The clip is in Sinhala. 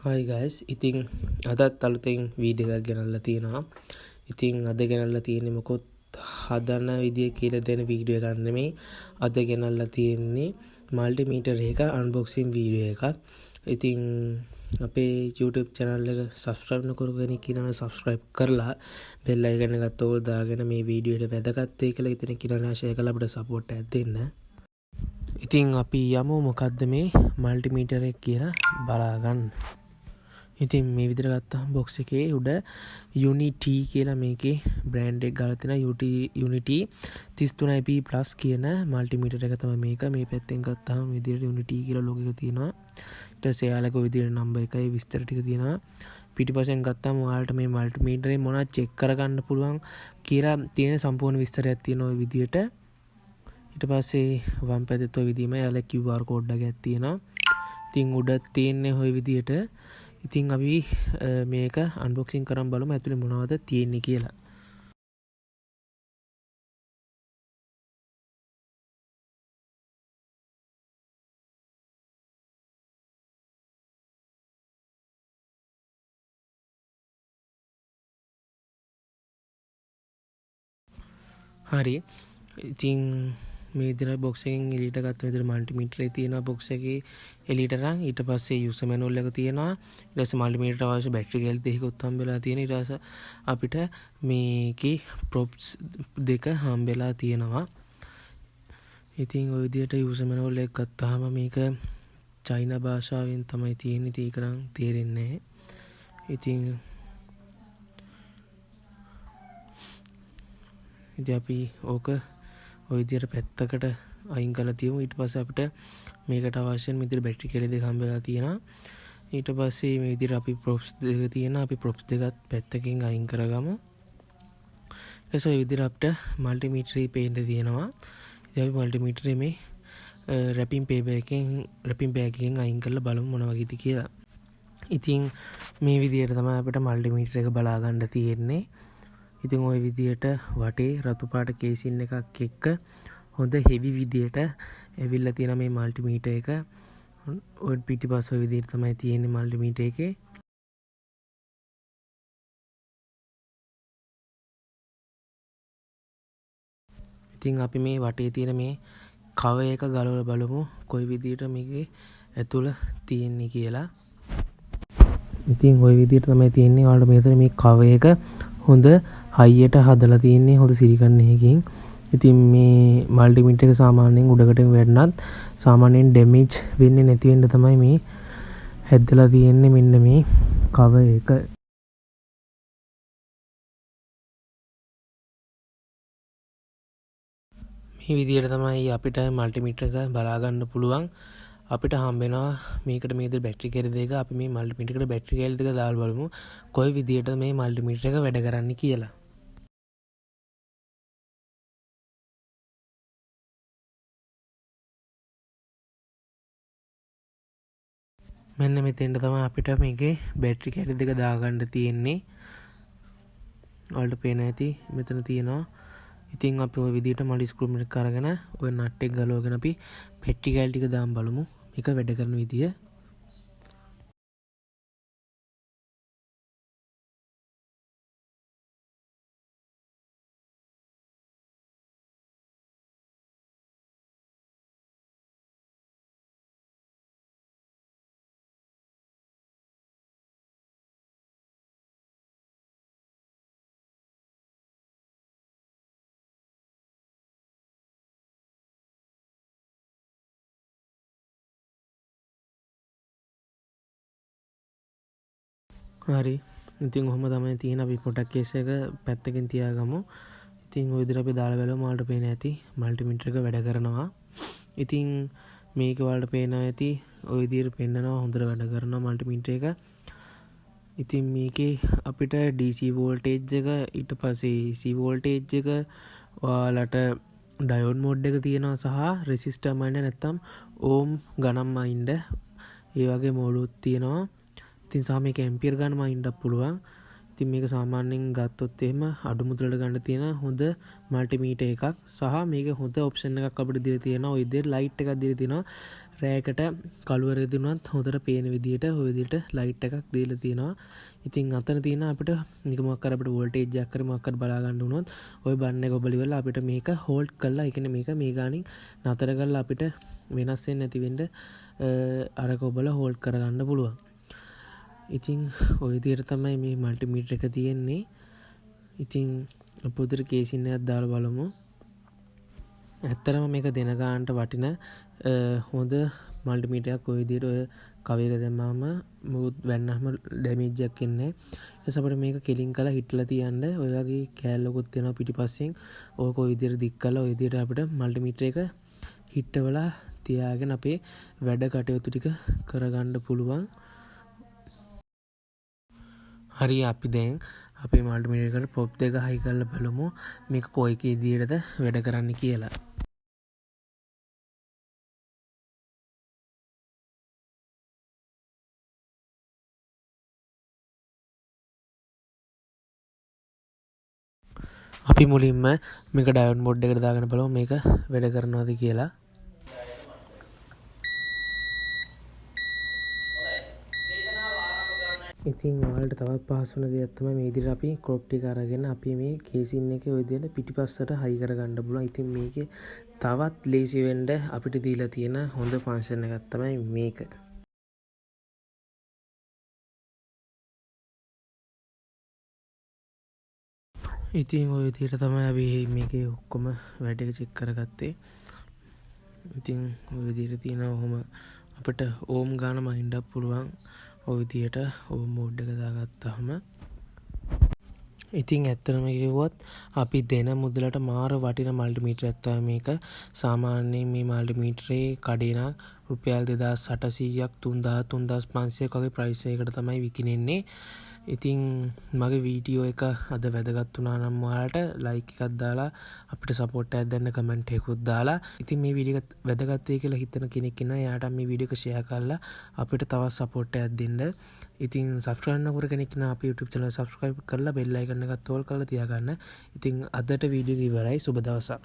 Hi guys, ඉතින් අදත් අලුතෙන් වීඩියෝ එකක් ගෙනල්ලා තියෙනවා. ඉතින් අද ගෙනල්ලා තියෙන්නේ මොකොත් හදන විදිය කියලා දෙන වීඩියෝ එකක් නෙමෙයි. අද ගෙනල්ලා තියෙන්නේ මල්ටිමීටර් එක අන්බොක්සින් වීඩියෝ එකක්. ඉතින් අපේ YouTube channel එක subscribe නොකරපු කෙනෙක් ඉන්නවා subscribe කරලා bell icon එකත් ඕල් දාගෙන මේ වීඩියෝ එක වැදගත් වෙයි කියලා හිතන කෙනා share කරලා අපිට support එකක් දෙන්න. ඉතින් අපි යමු මොකද්ද මේ මල්ටිමීටර් එක කියලා බලාගන්න. ඉතින් මේ විදිහට ගත්තාම box එකේ උඩ Unity කියලා මේකේ brand එක ගාලා තියෙනවා. Unity 33IP Plus කියන මල්ටිමීටර් එක තමයි මේක. මේ පැත්තෙන් ගත්තාම මේ විදිහට Unity කියලා logo එක තියෙනවා. ඊට පස්සේ යාලක ඔය විදිහට number එකයි විස්තර ටික තියෙනවා. පිටිපස්සෙන් ගත්තාම ඔයාලට මේ මල්ටිමීටරේ මොනවද check කරගන්න පුළුවන් කියලා තියෙන සම්පූර්ණ විස්තරයක් තියෙනවා ඔය විදිහට. ඊට පස්සේ වම් පැත්තේ ඔය විදිහම යාල QR code එකක් තියෙනවා. ඉතින් උඩ තියෙන්නේ ඔය විදිහට. ඉතින් අපි මේක අන්බොක්සින් කරන් බලමු ඇතුලේ මොනවද තියෙන්නේ කියලා. හරි. ඉතින් මේ විදිහට box එකෙන් එළියට ගත්ත විදිහට මල්ටිමීටර් එකේ තියෙනවා box එකේ එළියට අරන් ඊට පස්සේ user manual එක තියෙනවා ඊට පස්සේ මල්ටිමීටර් අවශ්‍ය බැටරි කැලි දෙකකුත් හම්බෙලා තියෙනවා ඊට පස්සේ අපිට මේකේ props දෙක හම්බෙලා තියෙනවා ඉතින් ওই විදිහට user manual එක ගත්තාම මේක චයිනා භාෂාවෙන් තමයි තියෙන්නේ ඒක නම් තේරෙන්නේ නැහැ ඉතින් අපි ඕක ඔය විදිහට පැත්තකට අයින් කරලා තියමු ඊට පස්සේ අපිට මේකට අවශ්‍ය වෙන විදිහට බැටරි කෙලි දෙක හම්බෙලා තියෙනවා ඊට පස්සේ මේ විදිහට අපි props දෙක තියෙනවා අපි props දෙකත් පැත්තකින් අයින් කරගමු ඊට පස්සේ ඔය විදිහට අපිට මල්ටිමීටර් එකේ පේන්න තියෙනවා ඉතින් අපි මල්ටිමීටර් මේ wrapping paper එකෙන් අයින් කරලා බලමු මොන වගේද කියලා ඉතින් මේ විදිහට තමයි අපිට මල්ටිමීටර් එක බලා ගන්න තියෙන්නේ ඉතින් ওই විදියට වටේ රතු පාට කේසින් එකක් එක්ක හොඳ හෙවි විදියට ඇවිල්ලා තියෙන මේ මල්ටිමීටර් එක ඔය පිටිපස්ස ඔය විදියට තමයි තියෙන්නේ මල්ටිමීටර් එකේ ඉතින් අපි මේ වටේ තියෙන මේ කවර් එක ගලවලා බලමු කොයි විදියට මේකේ ඇතුළ තියෙන්නේ කියලා ඉතින් ওই විදියට තමයි තියෙන්නේ ඔයාලට මෙතන මේ කවර් එක හොඳ හයියට හදලා තියෙන්නේ හොඳ සිලිකන් එකකින්. ඉතින් මේ මල්ටිමීටර් එක සාමාන්‍යයෙන් උඩකට වැටුණත් සාමාන්‍යයෙන් ඩැමේජ් වෙන්නේ නැති වෙන්න තමයි මේ හැදලා තියෙන්නේ මෙන්න මේ කවර් එක. මේ විදිහට තමයි අපිට මල්ටිමීටර් එක බලා ගන්න පුළුවන්. අපිට හම්බෙනවා මේකට මේ විදිහට බැටරි කැලි දෙක අපි මේ මල්ටිමීටර් එකට බැටරි කැලි දෙක දාලා බලමු. කොයි විදිහට මේ මල්ටිමීටර් එක වැඩ කරන්නේ කියලා. මෙන්න මෙතෙන්ට තමයි අපිට මේකේ බැටරි කැලි දෙක දාගන්න තියෙන්නේ. ඔයාලට පේන ඇති මෙතන තියෙනවා. ඉතින් අපි ওই විදිහට මඩි ස්ක්‍රූ එකක් අරගෙන ওই නට් එක ගලවගෙන අපි බැටරි කැලි ටික දාන් බලමු. මේක වැඩ කරන විදිය. හරි ඉතින් ඔහොම තමයි තියෙන අපි පොඩක් කේස් එක පැත්තකින් තියාගමු ඉතින් ওই විදිහට අපි දාලා බලමු ඔයාලට පේන ඇති මල්ටිමීටර් එක වැඩ කරනවා ඉතින් මේක ඔයාලට පේනවා ඇති ওই විදිහට පෙන්නනවා හොඳට වැඩ කරනවා මල්ටිමීටර් එක ඉතින් මේකේ අපිට DC වෝල්ටේජ් එක ඊට පස්සේ AC වෝල්ටේජ් එක ඔයාලට ඩයෝඩ් මෝඩ් එක තියෙනවා සහ රෙසිස්ටර් මයින්ඩ් නැත්නම් ඕම් ගණන් මයින්ඩ් ඒ වගේ මෝඩුත් තියෙනවා ඉතින් සහ මේක ඇම්පියර් ගන්න මයින්ඩ් අප් පුළුවන්. ඉතින් මේක සාමාන්‍යයෙන් ගත්තොත් එහෙම අඩු මුදලට ගන්න තියෙන හොඳ මල්ටිමීටර් එකක්. සහ මේක හොඳ ඔප්ෂන් එකක් අපිට දීලා තියෙනවා. ඔය විදිහට ලයිට් එකක් දීලා තියෙනවා. රෑකට කළුවරෙදුනත් හොඳට පේන විදිහට ඔය විදිහට ලයිට් එකක් දීලා තියෙනවා. ඉතින් අතන තියෙන අපිට නිකමක් කර අපිට වෝල්ටේජ් එකක් කර මොකක් කර බලා ගන්න උනොත් ওই බන් එක ඔබ ඉවරලා අපිට මේක හෝල්ඩ් කරලා ඒ කියන්නේ මේක මේ ගානින් නතර කරලා අපිට වෙනස් වෙන්නේ නැති වෙන්න අරක ඔබලා හෝල්ඩ් කරගන්න පුළුවන්. ඉතින් ඔය විදිහට තමයි මේ මල්ටිමීටර් එක තියෙන්නේ. ඉතින් අපි උදේට කේසින් එකක් දාලා බලමු. ඇත්තරම මේක දෙන ගානට වටින හොඳ මල්ටිමීටරයක් ඔය විදිහට ඔය කවයක දැම්මම මුකුත් වැන්නම ඩැමේජ් එකක් එන්නේ නැහැ. ඊට පස්සේ මේක කෙලින් කරලා හිටලා තියන්න ඔය වගේ කෑල්ලකුත් තියෙනවා පිටිපස්සෙන්. ඕක ඔය විදිහට දික් කරලා ඔය විදිහට අපිට මල්ටිමීටර එක හිටවලා තියාගෙන අපේ වැඩ කටයුතු ටික කරගන්න පුළුවන්. හරි අපි දැන් අපේ මල්ටිමීටර එකට පොප් දෙක හයි කරලා බලමු මේක කොයි කී විදිහටද වැඩ කරන්නේ කියලා. අපි මුලින්ම මේක ඩයෝඩ් මෝඩ් එකට දාගෙන බලමු මේක වැඩ කරනවද කියලා. ඉතින් ඔයාලට තවත් පහසු වෙන දෙයක් තමයි මේ විදිහට අපි ක්‍රොප් ටික අරගෙන අපි මේ කේසින් එකේ ඔය විදිහට පිටිපස්සට හයි කරගන්න පුළුවන්. ඉතින් මේකේ තවත් ලේසි වෙන්න අපිට දීලා තියෙන හොඳ ෆන්ක්ෂන් එකක් තමයි මේක. ඉතින් ඔය විදිහට තමයි අපි මේකේ ඔක්කොම වැඩ එක චෙක් කරගත්තේ. ඉතින් ඔය විදිහට තියෙනවා ඔහොම අපිට ඕම් ගාන මහින්නත් පුළුවන්. ඔය විදිහට ඕම් මෝඩ් එක දාගත්තාම ඉතින් ඇත්තටම කිව්වොත් අපි දෙන මුදලට මාර වටින මල්ටිමීටරයක් තමයි මේක. සාමාන්‍යයෙන් මේ මල්ටිමීටරේ කඩේ නම් රුපියල් 2800ක් 3500ක් වගේ ප්‍රයිස් එකකට තමයි විකිනෙන්නේ. ඉතින් මගේ වීඩියෝ එක අද වැදගත් වුණා නම් ඔයාලට ලයික් එකක් දාලා අපිට සපෝට් එකක් දෙන්න කමෙන්ට් එකකුත් දාලා. ඉතින් මේ වීඩියෝ එක වැදගත් වෙයි කියලා හිතන කෙනෙක් ඉන්නවා. එයාට මේ වීඩියෝ එක ෂෙයා කරලා අපිට තවත් සපෝට් එකක් දෙන්න. ඉතින් සබස්ක්‍රයිබ් නොකර කෙනෙක් ඉන්නවා අපේ YouTube channel සබස්ක්‍රයිබ් කරලා බෙල් අයිකන් එකත් ඕල් කරලා තියාගන්න. ඉතින් අදට වීඩියෝ එක ඉවරයි. සුබ දවසක්.